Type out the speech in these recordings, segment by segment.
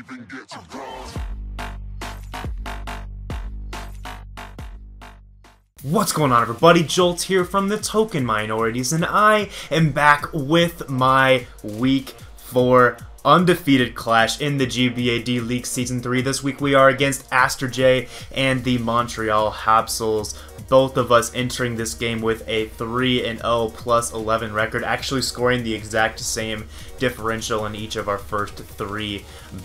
even get to cross. What's going on, everybody? Jolt here from the Token Minorities, and I am back with my Week 4 undefeated clash in the GBA D-League Season 3. This week we are against AsterJ and the Montreal Habsols. Both of us entering this game with a 3-0 plus 11 record, actually scoring the exact same differential in each of our first 3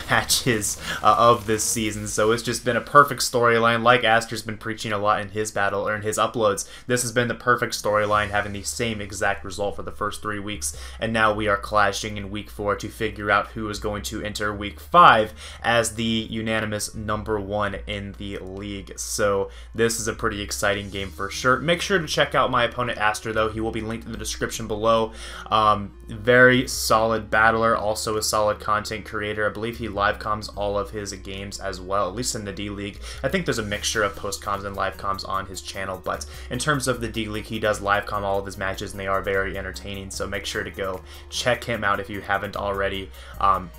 matches of this season. So it's just been a perfect storyline, like Aster's been preaching a lot in his battle or in his uploads. This has been the perfect storyline, having the same exact result for the first 3 weeks, and now we are clashing in Week 4 to figure out who is going to enter Week 5 as the unanimous #1 in the league. So this is a pretty exciting game for sure. Make sure to check out my opponent Aster, though. He will be linked in the description below. Very solid battler, also a solid content creator. I believe he live comms all of his games as well, at least in the D-League. I think there's a mixture of post comms and live comms on his channel, but in terms of the D-League, he does live comm all of his matches, and they are very entertaining, so make sure to go check him out if you haven't already.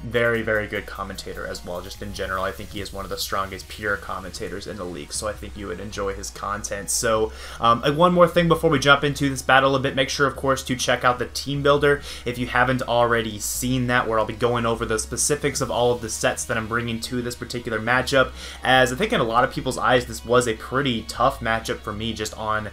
Very, very good commentator as well. Just in general, I think he is one of the strongest pure commentators in the league, so I think you would enjoy his content. So one more thing before we jump into this battle a bit, make sure, of course, to check out the team builder if you haven't already seen that, where I'll be going over the specifics of all of the sets that I'm bringing to this particular matchup, as I think in a lot of people's eyes this was a pretty tough matchup for me just on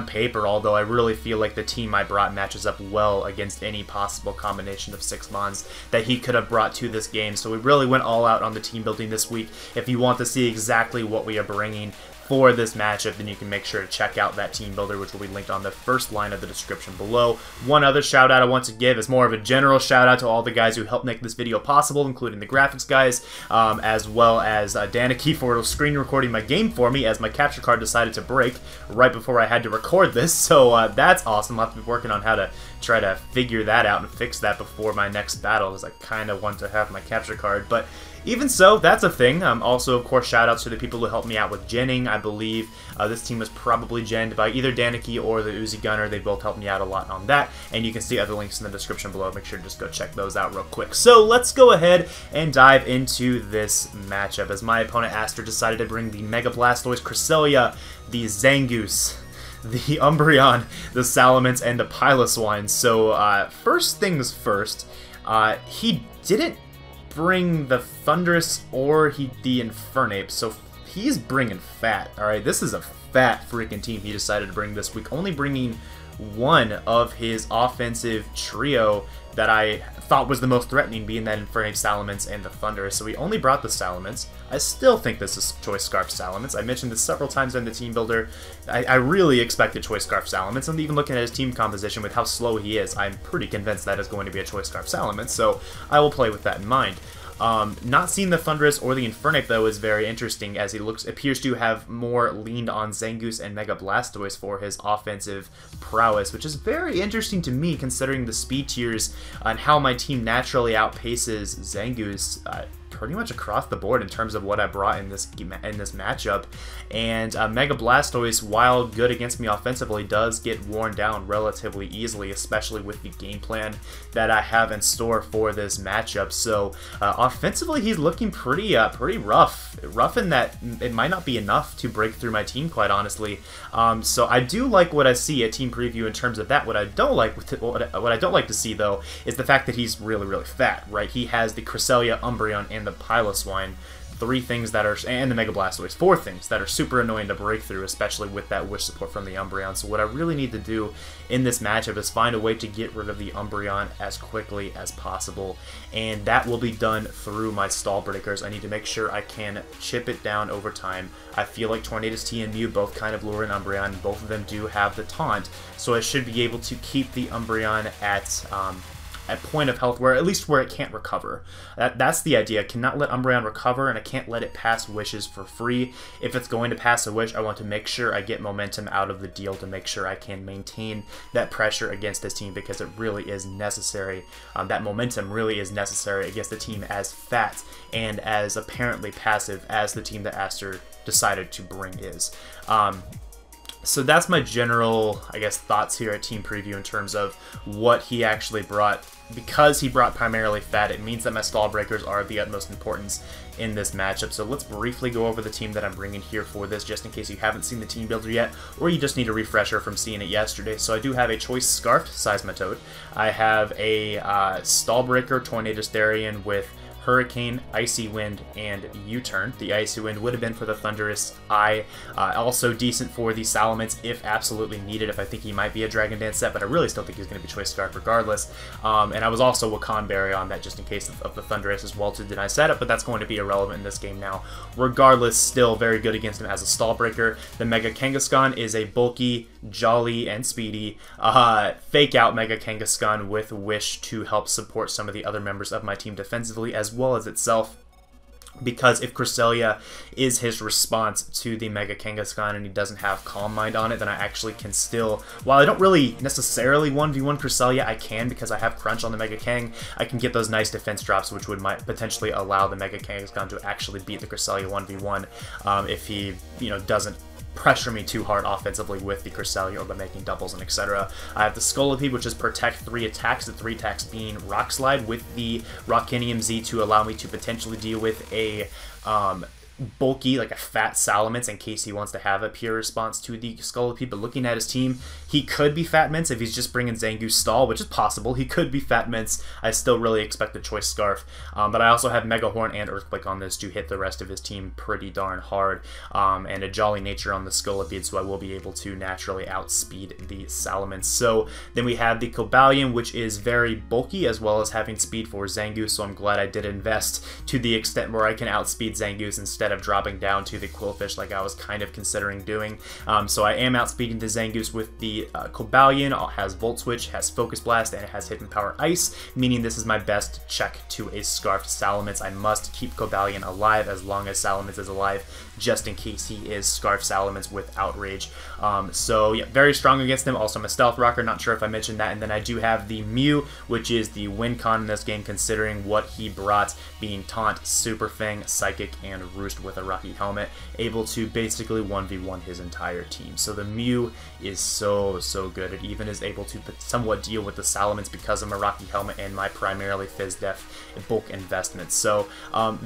paper, although I really feel like the team I brought matches up well against any possible combination of 6 mons that he could have brought to this game. So we really went all out on the team building this week. If you want to see exactly what we are bringing for this matchup, then you can make sure to check out that team builder, which will be linked on the first line of the description below. One other shout out I want to give is more of a general shout out to all the guys who helped make this video possible, including the graphics guys, as well as Danica for screen recording my game for me, as my capture card decided to break right before I had to record this. So that's awesome. I'll have to be working on how to try to figure that out and fix that before my next battle, because I kind of want to have my capture card. But even so, that's a thing. Also, of course, shout-outs to the people who helped me out with genning. I believe this team was probably genned by either Danica or the Uzi Gunner. They both helped me out a lot on that, and you can see other links in the description below. Make sure to just go check those out real quick. So let's go ahead and dive into this matchup, as my opponent Aster decided to bring the Mega Blastoise, Cresselia, the Zangoose, the Umbreon, the Salamence, and the Piloswine. So first things first, he didn't bring the Thundurus or the Infernape, so he's bringing fat. Alright, this is a fat freaking team he decided to bring this week, only bringing one of his offensive trio that I thought was the most threatening, being that Infernape, Salamence, and the Thundurus. So he only brought the Salamence. I still think this is Choice Scarf Salamence. I mentioned this several times in the team builder. I really expected Choice Scarf Salamence, and even looking at his team composition with how slow he is, I'm pretty convinced that is going to be a Choice Scarf Salamence, so I will play with that in mind. Not seeing the Thundurus or the Infernape, though, is very interesting, as he appears to have more leaned on Zangoose and Mega Blastoise for his offensive prowess, which is very interesting to me, considering the speed tiers and how my team naturally outpaces Zangoose pretty much across the board in terms of what I brought in this matchup. And Mega Blastoise, while good against me offensively, does get worn down relatively easily, especially with the game plan that I have in store for this matchup. So offensively, he's looking pretty rough in that it might not be enough to break through my team, quite honestly. So I do like what I see at team preview in terms of that. What I don't like to see, though, is the fact that he's really fat. Right? He has the Cresselia, Umbreon, and the Piloswine, 3 things that are, and the Mega Blastoise, 4 things that are super annoying to break through, especially with that wish support from the Umbreon. So what I really need to do in this matchup is find a way to get rid of the Umbreon as quickly as possible, and that will be done through my stall breakers. I need to make sure I can chip it down over time. I feel like Tornadus T and Mew both kind of lure in Umbreon. Both of them do have the taunt, so I should be able to keep the Umbreon at point of health, where at least where it can't recover. That's the idea. I cannot let Umbreon recover, and I can't let it pass wishes for free. If it's going to pass a wish, I want to make sure I get momentum out of the deal to make sure I can maintain that pressure against this team, because it really is necessary. That momentum really is necessary against a team as fat and as apparently passive as the team that Aster decided to bring is. So that's my general, I guess, thoughts here at Team Preview in terms of what he actually brought because he brought primarily Fat, it means that my stall breakers are of the utmost importance in this matchup. So let's briefly go over the team that I'm bringing here for this, just in case you haven't seen the team builder yet, or you just need a refresher from seeing it yesterday. So I do have a Choice Scarfed Seismitoad. I have a Stall Breaker Tornadus Therian with Hurricane, Icy Wind, and U-Turn. The Icy Wind would have been for the Thunderous Eye. Also decent for the Salamence if absolutely needed, if I think he might be a Dragon Dance set, but I really still think he's going to be Choice Scarf regardless. And I was also Wakan Berry on that just in case of the Thunderous as well to deny setup, but that's going to be irrelevant in this game now. Regardless, still very good against him as a Stall Breaker. The Mega Kangaskhan is a bulky, jolly, and speedy fake out Mega Kangaskhan with Wish to help support some of the other members of my team defensively as well as itself, because if Cresselia is his response to the Mega Kangaskhan and he doesn't have Calm Mind on it, then I actually can still, while I don't really necessarily 1v1 Cresselia, I can because I have Crunch on the Mega Kang. I can get those nice defense drops, which might potentially allow the Mega Kangaskhan to actually beat the Cresselia 1v1 if he, doesn't pressure me too hard offensively with the Cresselia or by making doubles and etc. I have the Scolipede, which is Protect 3 attacks, the 3 attacks being Rock Slide with the Rockinium Z to allow me to potentially deal with a bulky, like a fat Salamence in case he wants to have a pure response to the Scolipede. But looking at his team, he could be Fat Mince if he's just bringing Zangoose Stall, which is possible. He could be Fat Mince. I still really expect the Choice Scarf. But I also have Mega Horn and Earthquake on this to hit the rest of his team pretty darn hard. And a Jolly Nature on the Scolipede, so I will be able to naturally outspeed the Salamence. So then we have the Cobalion, which is very bulky as well as having speed for Zangoose, so I'm glad I did invest to the extent where I can outspeed Zangoose instead of dropping down to the Quillfish like I was kind of considering doing. So I am outspeeding the Zangoose with the Cobalion. It has Volt Switch, has Focus Blast, and it has Hidden Power Ice, meaning this is my best check to a Scarfed Salamence. I must keep Cobalion alive as long as Salamence is alive, just in case he is Scarfed Salamence with Outrage. So yeah, very strong against him. Also, I'm a Stealth Rocker, not sure if I mentioned that. And then I do have the Mew, which is the win con in this game, considering what he brought, being Taunt, Super Fang, Psychic, and Roost with a Rocky Helmet, able to basically 1v1 his entire team. So the Mew is so good. It even is able to somewhat deal with the Salamence because of my Rocky Helmet and my primarily Fizz Def bulk investments. So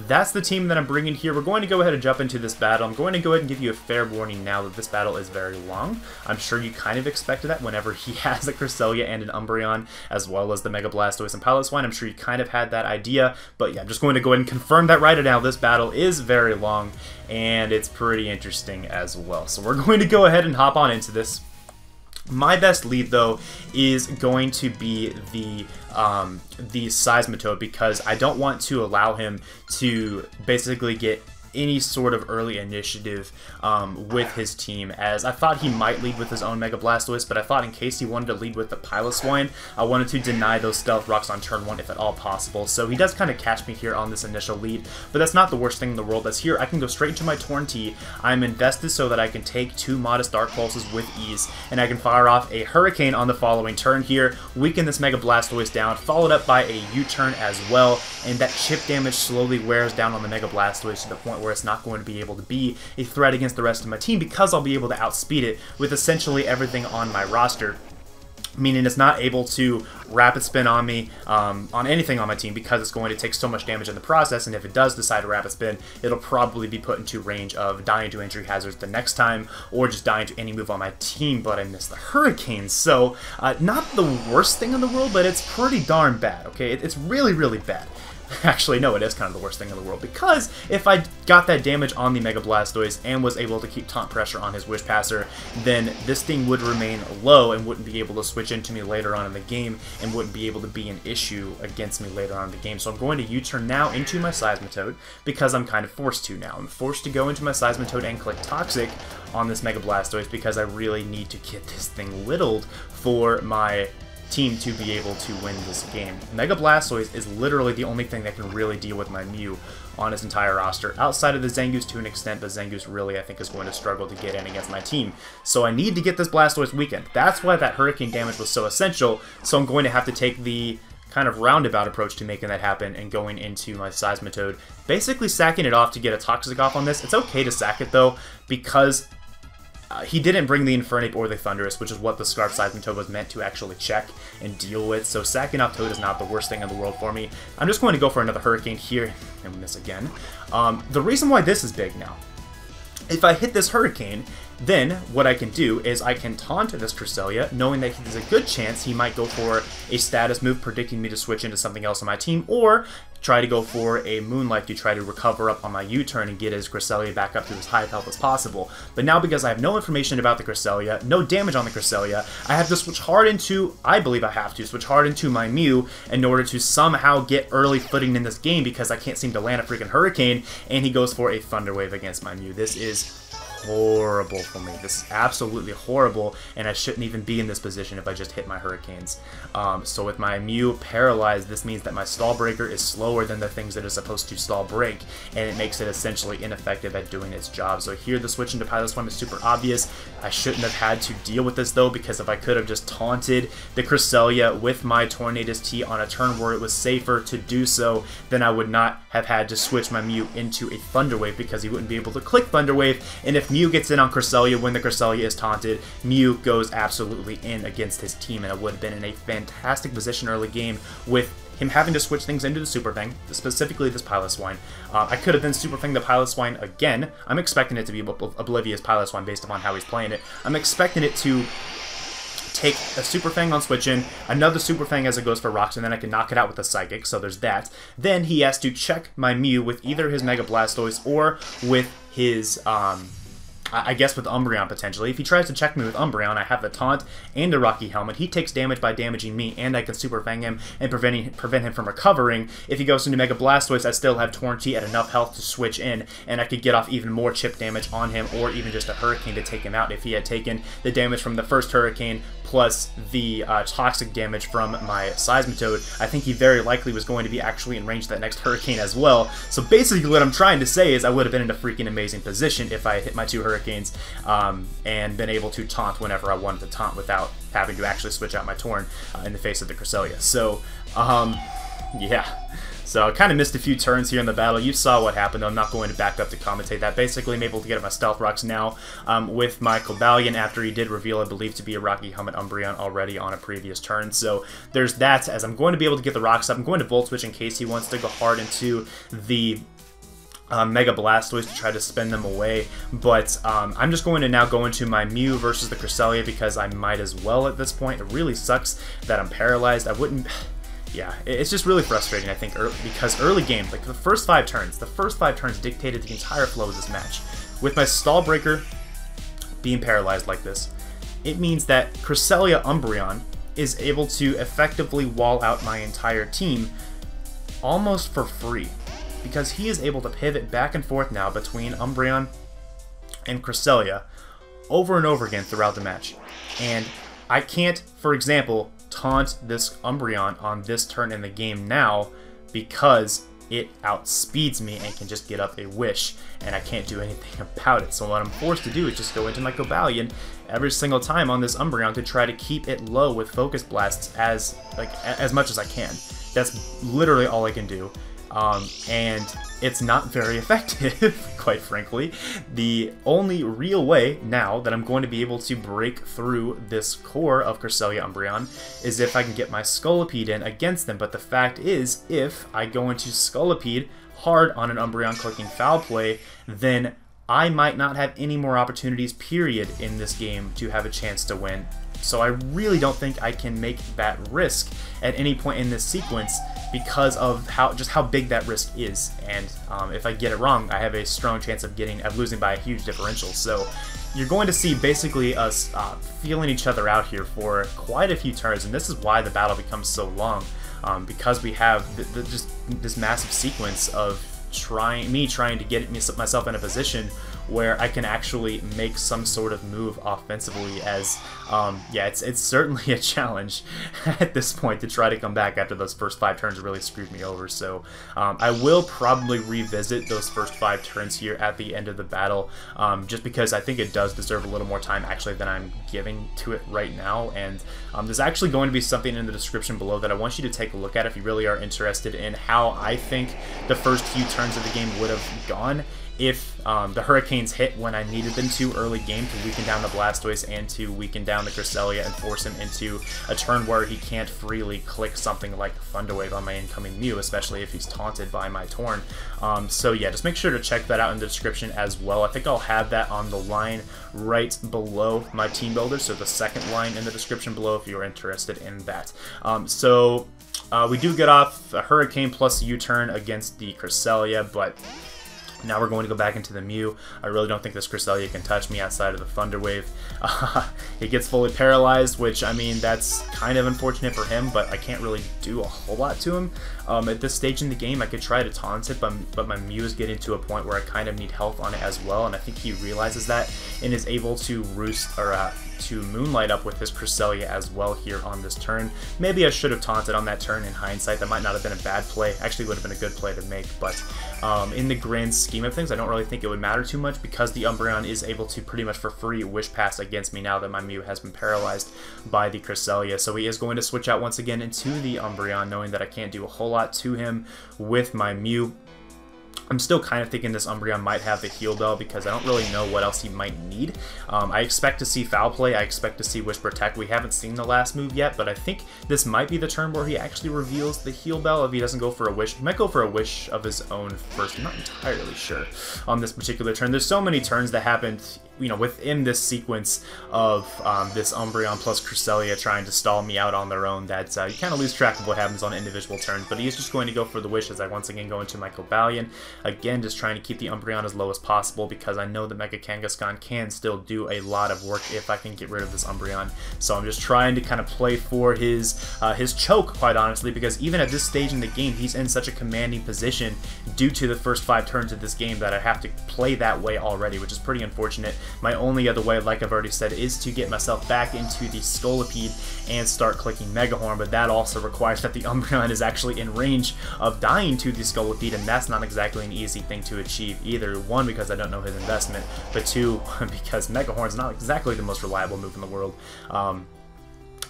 that's the team that I'm bringing here. We're going to go ahead and jump into this battle. I'm going to go ahead and give you a fair warning now that this battle is very long. I'm sure you kind of expected that whenever he has a Cresselia and an Umbreon, as well as the Mega Blastoise and Piloswine. I'm sure you kind of had that idea, but yeah, I'm just going to go ahead and confirm that right now. This battle is very long, and it's pretty interesting as well. So we're going to go ahead and hop on into this. My best lead, though, is going to be the Seismitoad, because I don't want to allow him to basically get any sort of early initiative with his team, as I thought he might lead with his own Mega Blastoise, but I thought in case he wanted to lead with the Piloswine, I wanted to deny those Stealth Rocks on turn 1 if at all possible. So he does kind of catch me here on this initial lead, but that's not the worst thing in the world, as here I can go straight into my Torn T. I'm invested so that I can take 2 Modest Dark Pulses with ease, and I can fire off a Hurricane on the following turn here, weaken this Mega Blastoise down, followed up by a U-Turn as well, and that chip damage slowly wears down on the Mega Blastoise to the point where it's not going to be able to be a threat against the rest of my team, because I'll be able to outspeed it with essentially everything on my roster. Meaning it's not able to Rapid Spin on me, on anything on my team, because it's going to take so much damage in the process, and if it does decide to Rapid Spin, it'll probably be put into range of dying to Injury Hazards the next time, or just dying to any move on my team, but I missed the Hurricane. So, not the worst thing in the world, but it's pretty darn bad, okay? It's really bad. Actually, no, it is kind of the worst thing in the world, because if I got that damage on the Mega Blastoise and was able to keep taunt pressure on his Wish Passer, then this thing would remain low and wouldn't be able to switch into me later on in the game, and wouldn't be able to be an issue against me later on in the game. So I'm going to U-turn now into my Seismitoad, because I'm kind of forced to now. I'm forced to go into my Seismitoad and click Toxic on this Mega Blastoise, because I really need to get this thing whittled for my team to be able to win this game. Mega Blastoise is literally the only thing that can really deal with my Mew on his entire roster, outside of the Zangoose to an extent, but Zangoose really, I think, is going to struggle to get in against my team. So I need to get this Blastoise weakened. That's why that Hurricane damage was so essential, so I'm going to have to take the kind of roundabout approach to making that happen and going into my Seismitoad, basically sacking it off to get a Toxic off on this. It's okay to sack it, though, because he didn't bring the Infernape or the Thunderous, which is what the Scarf Seismitoad was meant to actually check and deal with. So sacking off Toad is not the worst thing in the world for me. I'm just going to go for another Hurricane here and miss again. The reason why this is big now, if I hit this Hurricane, then what I can do is I can taunt this Cresselia, knowing that there's a good chance he might go for a status move, predicting me to switch into something else on my team, or try to go for a Moonlight to try to recover up on my U-turn and get his Cresselia back up to as high health as possible. But now, because I have no information about the Cresselia, no damage on the Cresselia, I have to switch hard into, I believe I have to, switch hard into my Mew in order to somehow get early footing in this game, because I can't seem to land a freaking Hurricane, and he goes for a Thunder Wave against my Mew. This is horrible for me. This is absolutely horrible, and I shouldn't even be in this position if I just hit my Hurricanes. So with my Mew paralyzed, this means that my Stall Breaker is slower than the things that are supposed to Stall Break, and it makes it essentially ineffective at doing its job. So here the switch into Pilot Swarm is super obvious. I shouldn't have had to deal with this though, because if I could have just taunted the Cresselia with my Tornadus T on a turn where it was safer to do so, then I would not have had to switch my Mew into a Thunder Wave, because he wouldn't be able to click Thunder Wave, and if Mew gets in on Cresselia when the Cresselia is taunted, Mew goes absolutely in against his team, and it would have been in a fantastic position early game with him having to switch things into the Super Fang, specifically this Piloswine. I could have then Super Fang the Piloswine again. I'm expecting it to be Oblivious Piloswine based upon how he's playing it. I'm expecting it to take a Super Fang on switch in, another Super Fang as it goes for rocks, and then I can knock it out with a Psychic, so there's that. Then he has to check my Mew with either his Mega Blastoise or with his, I guess with Umbreon potentially. If he tries to check me with Umbreon, I have the Taunt and the Rocky Helmet. He takes damage by damaging me, and I can Super Fang him and prevent him from recovering. If he goes into Mega Blastoise, I still have Torn-T at enough health to switch in, and I could get off even more chip damage on him, or even just a Hurricane to take him out if he had taken the damage from the first Hurricane plus the toxic damage from my Seismitoad. I think he very likely was going to be actually in range of that next Hurricane as well. So basically what I'm trying to say is I would have been in a freaking amazing position if I had hit my two Hurricanes and been able to taunt whenever I wanted to taunt without having to actually switch out my Torn in the face of the Cresselia. So, yeah. So I kind of missed a few turns here in the battle. You saw what happened. I'm not going to back up to commentate that. Basically, I'm able to get at my Stealth Rocks now with my Cobalion after he did reveal, I believe, to be a Rocky Helmet Umbreon already on a previous turn. So there's that. As I'm going to be able to get the rocks up, I'm going to Volt Switch in case he wants to go hard into the Mega Blastoise to try to spin them away, but I'm just going to now go into my Mew versus the Cresselia because I might as well at this point. It really sucks that I'm paralyzed. I wouldn't... Yeah, it's just really frustrating, I think, because early game, like the first five turns dictated the entire flow of this match. With my Stall Breaker being paralyzed like this, it means that Cresselia Umbreon is able to effectively wall out my entire team almost for free, because he is able to pivot back and forth now between Umbreon and Cresselia over and over again throughout the match. And I can't, for example, taunt this Umbreon on this turn in the game now because it outspeeds me and can just get up a Wish, and I can't do anything about it. So what I'm forced to do is just go into my Cobalion every single time on this Umbreon to try to keep it low with Focus Blasts as much as I can. That's literally all I can do. And it's not very effective, quite frankly. The only real way now that I'm going to be able to break through this core of Cresselia Umbreon is if I can get my Scolipede in against them, but the fact is, if I go into Scolipede hard on an Umbreon clicking Foul Play, then I might not have any more opportunities, period, in this game to have a chance to win. So I really don't think I can make that risk at any point in this sequence because of how big that risk is. And if I get it wrong, I have a strong chance of losing by a huge differential. So you're going to see basically us feeling each other out here for quite a few turns, and this is why the battle becomes so long, because we have just this massive sequence of trying to get myself in a position where I can actually make some sort of move offensively, as yeah, it's certainly a challenge at this point to try to come back after those first 5 turns really screwed me over. So I will probably revisit those first 5 turns here at the end of the battle, just because I think it does deserve a little more time actually than I'm giving to it right now. And there's actually going to be something in the description below that I want you to take a look at if you really are interested in how I think the first few turns of the game would have gone if the Hurricanes hit when I needed them to early game to weaken down the Blastoise and to weaken down the Cresselia and force him into a turn where he can't freely click something like Thunder Wave on my incoming Mew, especially if he's taunted by my Torn. So yeah, just make sure to check that out in the description as well. I think I'll have that on the line right below my team builder, so the second line in the description below if you're interested in that. We do get off a Hurricane plus U-turn against the Cresselia, but now we're going to go back into the Mew. I really don't think this Cresselia can touch me outside of the Thunder Wave. He gets fully paralyzed, which, I mean, that's kind of unfortunate for him, but I can't really do a whole lot to him. At this stage in the game, I could try to taunt it, but my Mew is getting to a point where I kind of need health on it as well, and I think he realizes that and is able to to Moonlight up with his Cresselia as well here on this turn. Maybe I should have taunted on that turn in hindsight. That might not have been a bad play. Actually, would have been a good play to make, but in the grand scheme of things, I don't really think it would matter too much because the Umbreon is able to pretty much for free Wish Pass against me now that my Mew has been paralyzed by the Cresselia. So he is going to switch out once again into the Umbreon, knowing that I can't do a whole lot to him with my Mew. I'm still kind of thinking this Umbreon might have the Heal Bell because I don't really know what else he might need. I expect to see Foul Play, I expect to see Wish Protect. We haven't seen the last move yet, but I think this might be the turn where he actually reveals the Heal Bell if he doesn't go for a Wish. He might go for a Wish of his own first. I'm not entirely sure on this particular turn. There's so many turns that happened, you know, within this sequence of this Umbreon plus Cresselia trying to stall me out on their own that you kind of lose track of what happens on individual turns, but he is just going to go for the Wish as I once again go into my Cobalion. Again, just trying to keep the Umbreon as low as possible because I know that Mega Kangaskhan can still do a lot of work if I can get rid of this Umbreon. So I'm just trying to kind of play for his choke, quite honestly, because even at this stage in the game, he's in such a commanding position due to the first 5 turns of this game that I have to play that way already, which is pretty unfortunate. My only other way, like I've already said, is to get myself back into the Scolipede and start clicking Mega Horn, but that also requires that the Umbreon is actually in range of dying to the Scolipede, and that's not exactly an easy thing to achieve either. 1, because I don't know his investment, but 2, because Mega Horn is not exactly the most reliable move in the world.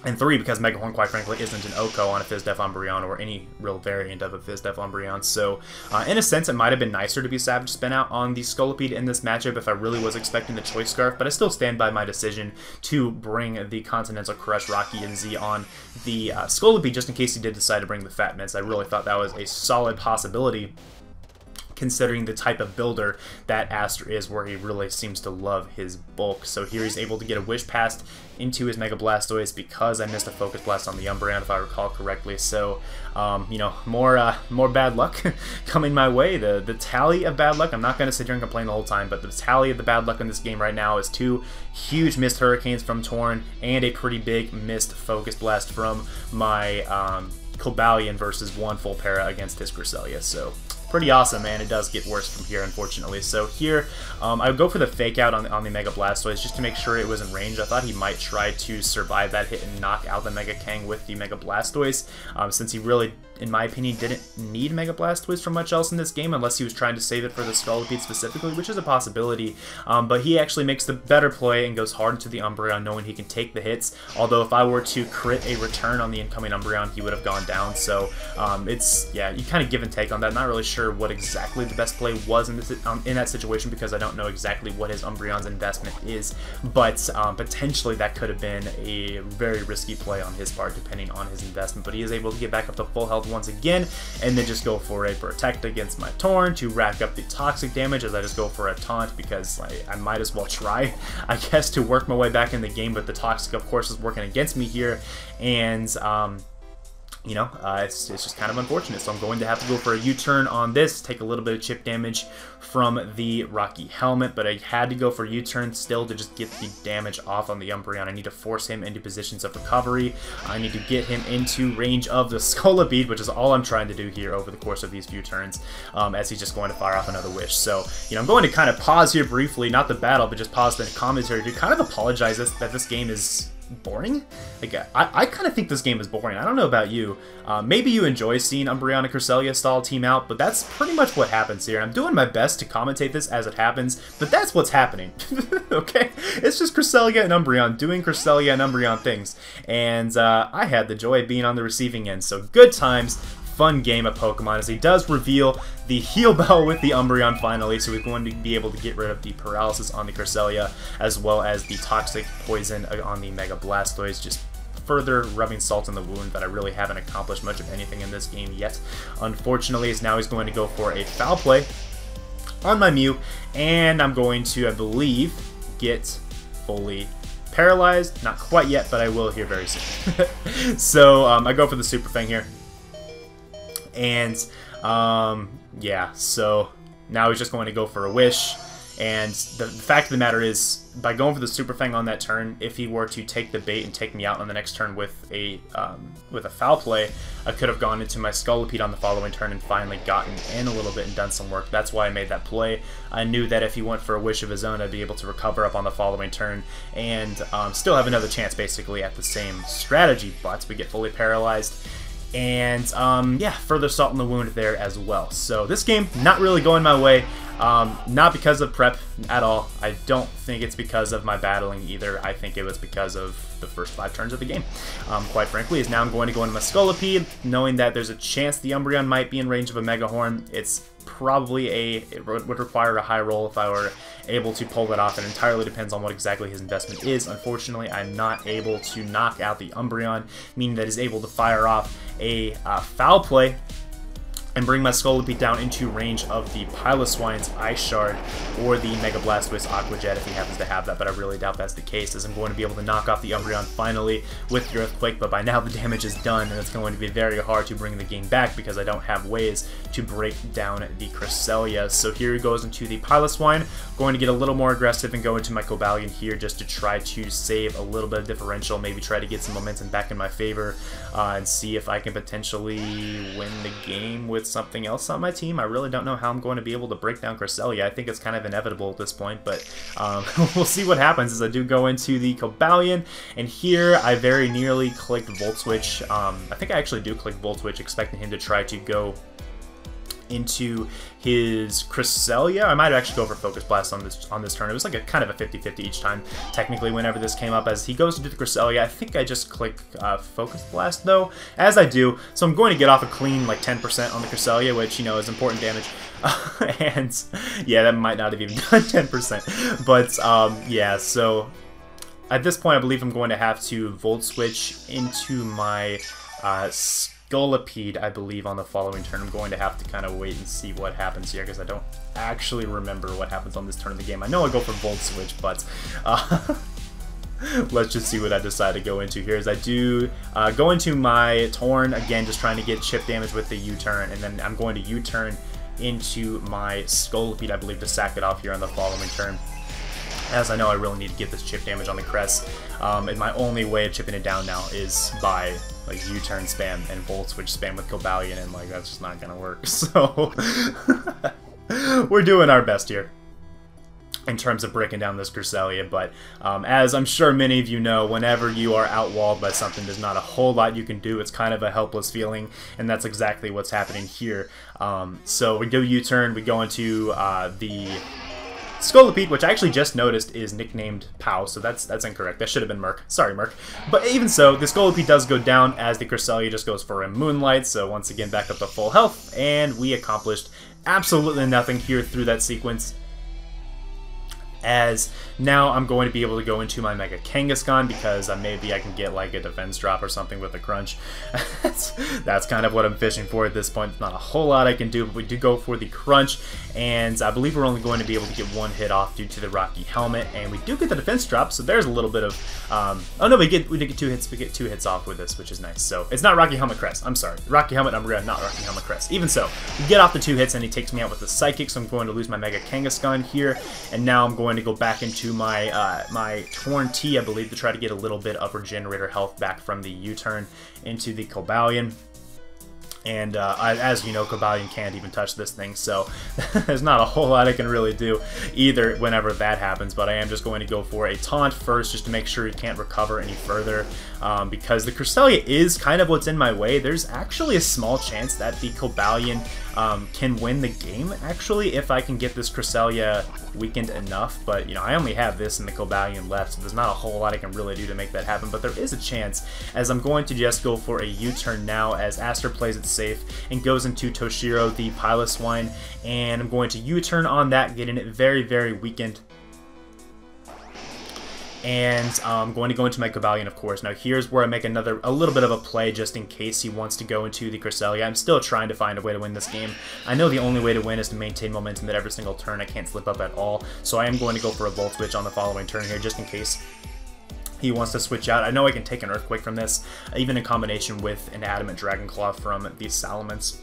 And 3, because Mega Horn, quite frankly, isn't an OHKO on a Fizdef Umbreon or any real variant of a Fizdef Umbreon. So, in a sense, it might have been nicer to be Savage Spin out on the Scolipede in this matchup if I really was expecting the Choice Scarf, but I still stand by my decision to bring the Continental Crush Rocky and Z on the Scolipede just in case he did decide to bring the Fat Mints. I really thought that was a solid possibility, considering the type of builder that Aster is, where he really seems to love his bulk. So here he's able to get a Wish Pass into his Mega Blastoise because I missed a Focus Blast on the Umbreon, if I recall correctly. So, you know, more bad luck coming my way. The tally of bad luck, I'm not going to sit here and complain the whole time, but the tally of the bad luck in this game right now is 2 huge missed Hurricanes from Torn and a pretty big missed Focus Blast from my Cobalion versus 1 full para against his Cresselia. So, pretty awesome, man. It does get worse from here, unfortunately. So here, I would go for the Fake Out on the Mega Blastoise just to make sure it was in range. I thought he might try to survive that hit and knock out the Mega Kang with the Mega Blastoise, since he really, in my opinion, didn't need Mega Blastoise for much else in this game, unless he was trying to save it for the Scolipede specifically, which is a possibility. But he actually makes the better play and goes hard into the Umbreon, knowing he can take the hits. Although if I were to crit a return on the incoming Umbreon, he would have gone down. So it's, yeah, you kind of give and take on that. Not really sure what exactly the best play was in that situation because I don't know exactly what his Umbreon's investment is, but potentially that could have been a very risky play on his part depending on his investment. But he is able to get back up to full health once again and then just go for a Protect against my Torn to rack up the Toxic damage as I just go for a Taunt because I might as well try, I guess, to work my way back in the game, but the Toxic, of course, is working against me here, and you know, it's just kind of unfortunate. So I'm going to have to go for a U-turn on this, take a little bit of chip damage from the Rocky Helmet, but I had to go for a U-turn still to just get the damage off on the Umbreon. I need to force him into positions of recovery. I need to get him into range of the Scolipede, which is all I'm trying to do here over the course of these few turns, as he's just going to fire off another Wish. So, you know, I'm going to kind of pause here briefly, not the battle, but just pause the commentary to kind of apologize that this game is boring. Like, I kind of think this game is boring. I don't know about you. Maybe you enjoy seeing Umbreon and Cresselia stall team out, but that's pretty much what happens here. I'm doing my best to commentate this as it happens, but that's what's happening. Okay? It's just Cresselia and Umbreon doing Cresselia and Umbreon things, and I had the joy of being on the receiving end, so good times. fun game of Pokemon as he does reveal the Heal Bell with the Umbreon finally, so we're going to be able to get rid of the Paralysis on the Cresselia, as well as the Toxic Poison on the Mega Blastoise, just further rubbing salt in the wound that I really haven't accomplished much of anything in this game yet. Unfortunately, now he's going to go for a Foul Play on my Mew, and I'm going to, I believe, get fully paralyzed. Not quite yet, but I will here very soon. So I go for the Super Fang here, and yeah, so now he's just going to go for a Wish. And the fact of the matter is, by going for the Super Fang on that turn, if he were to take the bait and take me out on the next turn with a Foul Play, I could have gone into my Scolipede on the following turn and finally gotten in a little bit and done some work. That's why I made that play. I knew that if he went for a Wish of his own, I'd be able to recover up on the following turn and still have another chance basically at the same strategy, but we get fully paralyzed. And yeah, further salt in the wound there as well. So this game, not really going my way. Not because of prep at all. I don't think it's because of my battling either. I think it was because of the first 5 turns of the game. Quite frankly, is now I'm going to go into my Scolipede, knowing that there's a chance the Umbreon might be in range of a Mega Horn. It's probably it would require a high roll if I were able to pull that off. It entirely depends on what exactly his investment is. Unfortunately, I'm not able to knock out the Umbreon, meaning that he's able to fire off a Foul Play and bring my Scolipede down into range of the Piloswine's Ice Shard or the Mega Blastoise Aqua Jet if he happens to have that, but I really doubt that's the case, as I'm going to be able to knock off the Umbreon finally with the Earthquake, but by now the damage is done and it's going to be very hard to bring the game back because I don't have ways to break down the Cresselia. So here he goes into the Piloswine, going to get a little more aggressive and go into my Cobalion here just to try to save a little bit of differential, maybe try to get some momentum back in my favor and see if I can potentially win the game with something else on my team. I really don't know how I'm going to be able to break down Cresselia. I think it's kind of inevitable at this point, but we'll see what happens as I do go into the Cobalion, and here I very nearly clicked Volt Switch. I think I actually do click Volt Switch, expecting him to try to go into his Cresselia. I might actually go for Focus Blast on this turn. It was like a kind of a 50-50 each time, technically, whenever this came up. As he goes into the Cresselia, I think I just click Focus Blast, though, as I do. So I'm going to get off a clean, like, 10% on the Cresselia, which, you know, is important damage. And, yeah, that might not have even done 10%. But, yeah, so at this point, I believe I'm going to have to Volt Switch into my Scolipede, I believe, on the following turn. I'm going to have to kind of wait and see what happens here because I don't actually remember what happens on this turn of the game. I know I go for Volt Switch, but let's just see what I decide to go into here. As I do go into my Torn, again, just trying to get chip damage with the U-turn, and then I'm going to U-turn into my Scolipede, I believe, to sack it off here on the following turn, as I know I really need to get this chip damage on the Crest. And my only way of chipping it down now is by like U-turn spam and Volt Switch spam with Cobalion, and like that's just not gonna work. So we're doing our best here in terms of breaking down this Cresselia, but as I'm sure many of you know, whenever you are outwalled by something, there's not a whole lot you can do. It's kind of a helpless feeling, and that's exactly what's happening here. So we go U-turn, we go into the Scolipede, which I actually just noticed is nicknamed Pow, so that's incorrect. That should have been Merc. Sorry, Merc. But even so, the Scolipede does go down as the Cresselia just goes for a Moonlight, so once again back up to full health, and we accomplished absolutely nothing here through that sequence. As now I'm going to be able to go into my Mega Kangaskhan because maybe I can get like a defense drop or something with a Crunch. That's kind of what I'm fishing for at this point. Not a whole lot I can do, but we do go for the Crunch, and I believe we're only going to be able to get 1 hit off due to the Rocky Helmet, and we do get the defense drop, so there's a little bit of oh no, we did get 2 hits. We get 2 hits off with this, which is nice. So it's not Rocky Helmet Crest. I'm sorry, Rocky Helmet Umbreon, not Rocky Helmet Crest. Even so, we get off the 2 hits, and he takes me out with the Psychic, so I'm going to lose my Mega Kangaskhan here, and now I'm going to go back into my my Torn T, I believe, to try to get a little bit of Regenerator health back from the U-turn into the Cobalion. And as you know, Cobalion can't even touch this thing, so there's not a whole lot I can really do either whenever that happens, but I am just going to go for a Taunt first just to make sure he can't recover any further, because the Cresselia is kind of what's in my way. There's actually a small chance that the Cobalion can win the game, actually, if I can get this Cresselia weakened enough, but, you know, I only have this and the Cobalion left, so there's not a whole lot I can really do to make that happen, but there is a chance, as I'm going to just go for a U-turn now, as Aster plays it safe, and goes into Toshiro, the Piloswine, and I'm going to U-turn on that, getting it very, very weakened. And I'm going to go into my Cobalion, of course. Now here's where I make a little bit of a play just in case he wants to go into the Cresselia. I'm still trying to find a way to win this game. I know the only way to win is to maintain momentum at every single turn. I can't slip up at all. So I am going to go for a Volt Switch on the following turn here just in case he wants to switch out. I know I can take an Earthquake from this, even in combination with an Adamant Dragon Claw from the Salamence.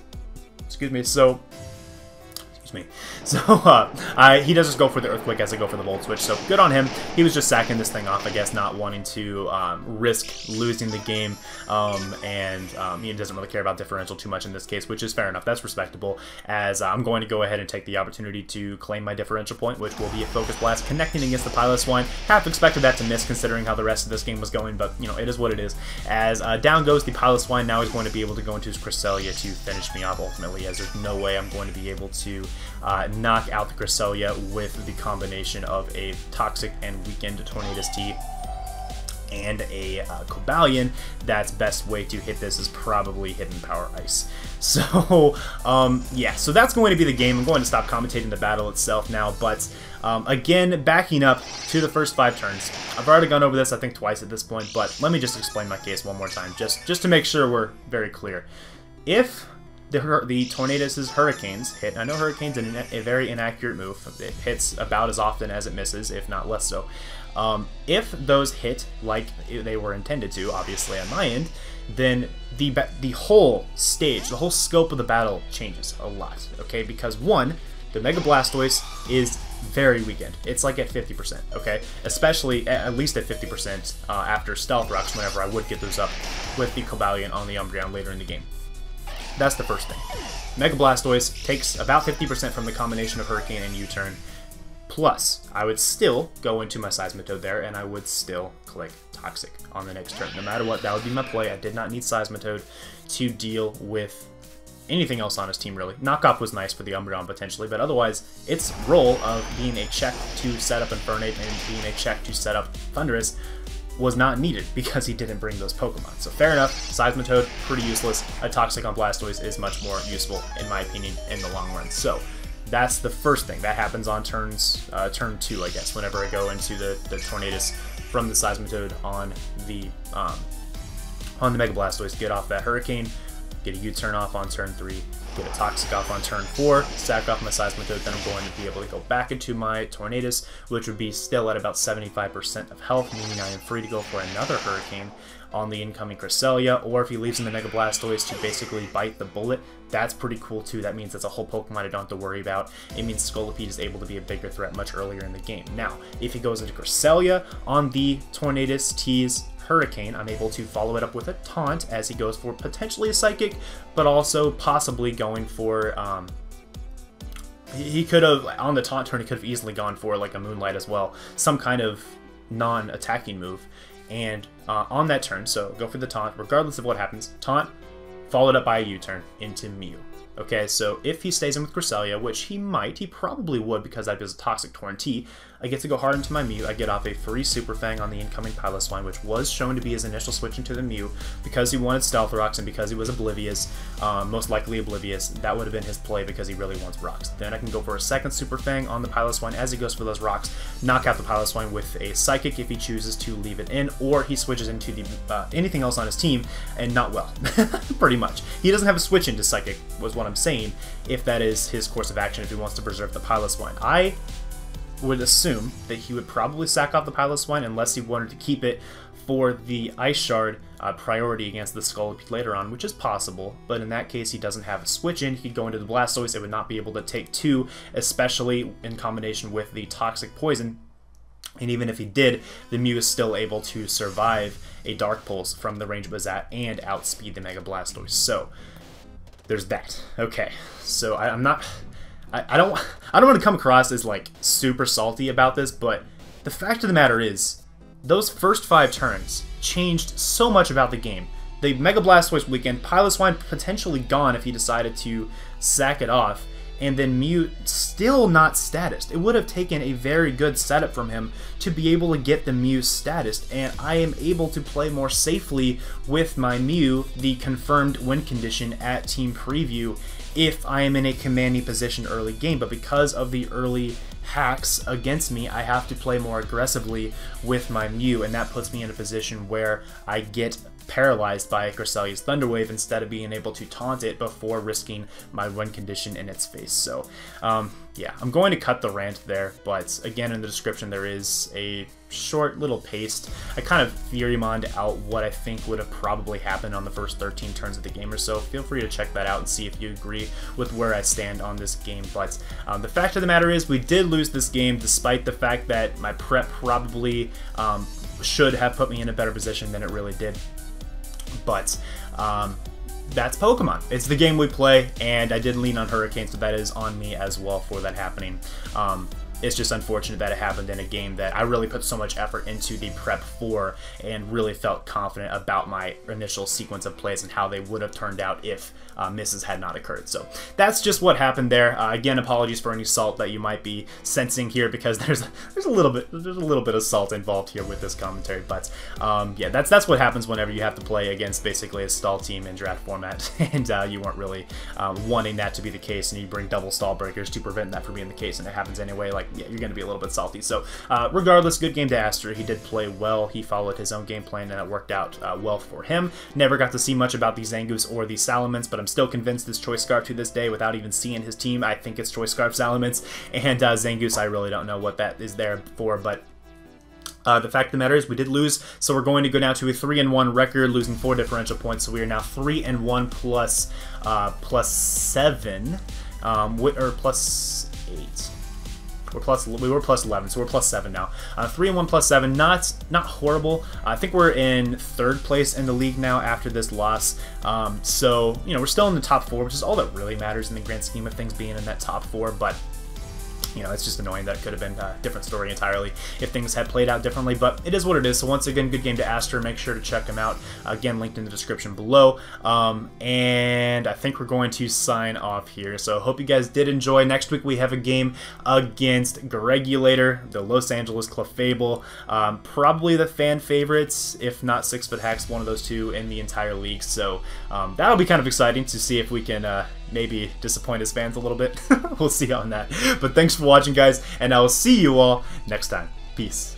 Excuse me, so... So, he does just go for the Earthquake as I go for the Volt Switch, so good on him. He was just sacking this thing off, I guess, not wanting to risk losing the game, he doesn't really care about differential too much in this case, which is fair enough. That's respectable, as I'm going to go ahead and take the opportunity to claim my differential point, which will be a Focus Blast connecting against the Piloswine. Half expected that to miss considering how the rest of this game was going, but, you know, it is what it is. As down goes the Piloswine, now he's going to be able to go into his Cresselia to finish me off ultimately, as there's no way I'm going to be able to knock out the Cresselia with the combination of a Toxic and Weakened Tornadus T and a Cobalion. That's best way to hit this is probably Hidden Power Ice. So, yeah, so that's going to be the game. I'm going to stop commentating the battle itself now, but again, backing up to the first 5 turns. I've already gone over this, I think, twice at this point, but let me just explain my case one more time, just to make sure we're very clear. If the Tornadus' Hurricanes hit, I know Hurricane's a very inaccurate move. It hits about as often as it misses, if not less so. If those hit like they were intended to, obviously on my end, then the whole stage, the whole scope of the battle changes a lot, okay? Because one, the Mega Blastoise is very weakened. It's like at 50%, okay? Especially, at least at 50% after Stealth Rocks, whenever I would get those up with the Cobalion on the Umbreon later in the game. That's the first thing. Mega Blastoise takes about 50% from the combination of Hurricane and U-turn. Plus, I would still go into my Seismitoad there, and I would still click Toxic on the next turn. No matter what, that would be my play. I did not need Seismitoad to deal with anything else on his team, really. Knockoff was nice for the Umbreon, potentially, but otherwise, its role of being a check to set up Infernape and being a check to set up Thundurus was not needed because he didn't bring those Pokemon. So fair enough, Seismitoad, pretty useless. A Toxic on Blastoise is much more useful, in my opinion, in the long run. So that's the first thing. That happens on turn 2, I guess, whenever I go into the Tornadus from the Seismitoad on the Mega Blastoise, get off that Hurricane, get a U-turn off on turn 3, get a Toxic off on turn 4, sack off my Seismitoad, then I'm going to be able to go back into my Tornadus, which would be still at about 75% of health, meaning I am free to go for another Hurricane on the incoming Cresselia, or if he leaves in the Mega Blastoise to basically bite the bullet, that's pretty cool too. That means it's a whole Pokemon I don't have to worry about. It means Scolipede is able to be a bigger threat much earlier in the game. Now, if he goes into Cresselia on the Tornadus T's Hurricane, I'm able to follow it up with a Taunt as he goes for potentially a Psychic, but also possibly going for, he could have, on the Taunt turn, he could have easily gone for like a Moonlight as well, some kind of non-attacking move. And on that turn, so go for the Taunt, regardless of what happens, Taunt, followed up by a U-turn into Mew. Okay, so if he stays in with Cresselia, which he might, he probably would because that is a Toxic Torn T, I get to go hard into my Mew. I get off a free Super Fang on the incoming Piloswine, which was shown to be his initial switch into the Mew because he wanted Stealth Rocks and because he was oblivious, most likely oblivious. That would have been his play because he really wants Rocks. Then I can go for a second Super Fang on the Piloswine as he goes for those Rocks, knock out the Piloswine with a Psychic if he chooses to leave it in, or he switches into the anything else on his team, and not well, pretty much. He doesn't have a switch into Psychic, was what I'm saying, if that is his course of action, if he wants to preserve the Piloswine. I would assume that he would probably sack off the Piloswine unless he wanted to keep it for the Ice Shard priority against the Scolipede later on, which is possible, but in that case he doesn't have a switch in. He'd go into the Blastoise, it would not be able to take 2, especially in combination with the Toxic Poison. And even if he did, the Mew is still able to survive a Dark Pulse from the range it was at and outspeed the Mega Blastoise. So there's that. Okay, so I don't want to come across as like super salty about this, but the fact of the matter is, those first 5 turns changed so much about the game. The Mega Blastoise weakened, Piloswine potentially gone if he decided to sack it off, and then Mew still not statused. It would have taken a very good setup from him to be able to get the Mew statused, and I am able to play more safely with my Mew, the confirmed win condition at Team Preview, if I am in a commanding position early game. But because of the early hacks against me, I have to play more aggressively with my Mew, and that puts me in a position where I get paralyzed by Cresselia's Thunder Wave instead of being able to taunt it before risking my win condition in its face. So yeah, I'm going to cut the rant there, but again, in the description there is a short little paste. I kind of theory-mined out what I think would have probably happened on the first 13 turns of the game or so. Feel free to check that out and see if you agree with where I stand on this game. But the fact of the matter is we did lose this game, despite the fact that my prep probably should have put me in a better position than it really did. But that's Pokemon. It's the game we play, and I did lean on Hurricane, so that is on me as well for that happening. It's just unfortunate that it happened in a game that I really put so much effort into the prep for and really felt confident about my initial sequence of plays and how they would have turned out if misses had not occurred. So that's just what happened there. Again, apologies for any salt that you might be sensing here, because there's a little bit of salt involved here with this commentary. But yeah, that's what happens whenever you have to play against basically a stall team in draft format, and you weren't really wanting that to be the case, and you bring double stall breakers to prevent that from being the case, and it happens anyway. Like, yeah, you're going to be a little bit salty. So regardless, good game to Aster. He did play well. He followed his own game plan, and it worked out well for him. Never got to see much about the Zangoose or the Salamence, but I'm still convinced this Choice Scarf to this day without even seeing his team. I think it's Choice Scarf Salamence, and Zangoose, I really don't know what that is there for, but the fact of the matter is we did lose, so we're going to go down to a 3-1 record, losing 4 differential points, so we are now 3-1 plus 7, or plus 8. We were plus 11, so we're plus 7 now. 3-1 plus 7, not horrible. I think we're in 3rd place in the league now after this loss. So, you know, we're still in the top 4, which is all that really matters in the grand scheme of things, being in that top 4, but you know, it's just annoying that it could have been a different story entirely if things had played out differently, but it is what it is. So once again, good game to Aster. Make sure to check him out. Again, linked in the description below. And I think we're going to sign off here. So hope you guys did enjoy. Next week we have a game against Regulator, the Los Angeles Clefable. Probably the fan favorites, if not 6-Foot Hacks, one of those two in the entire league. So that'll be kind of exciting to see if we can maybe disappoint his fans a little bit. We'll see on that. But thanks for watching, guys, and I will see you all next time. Peace.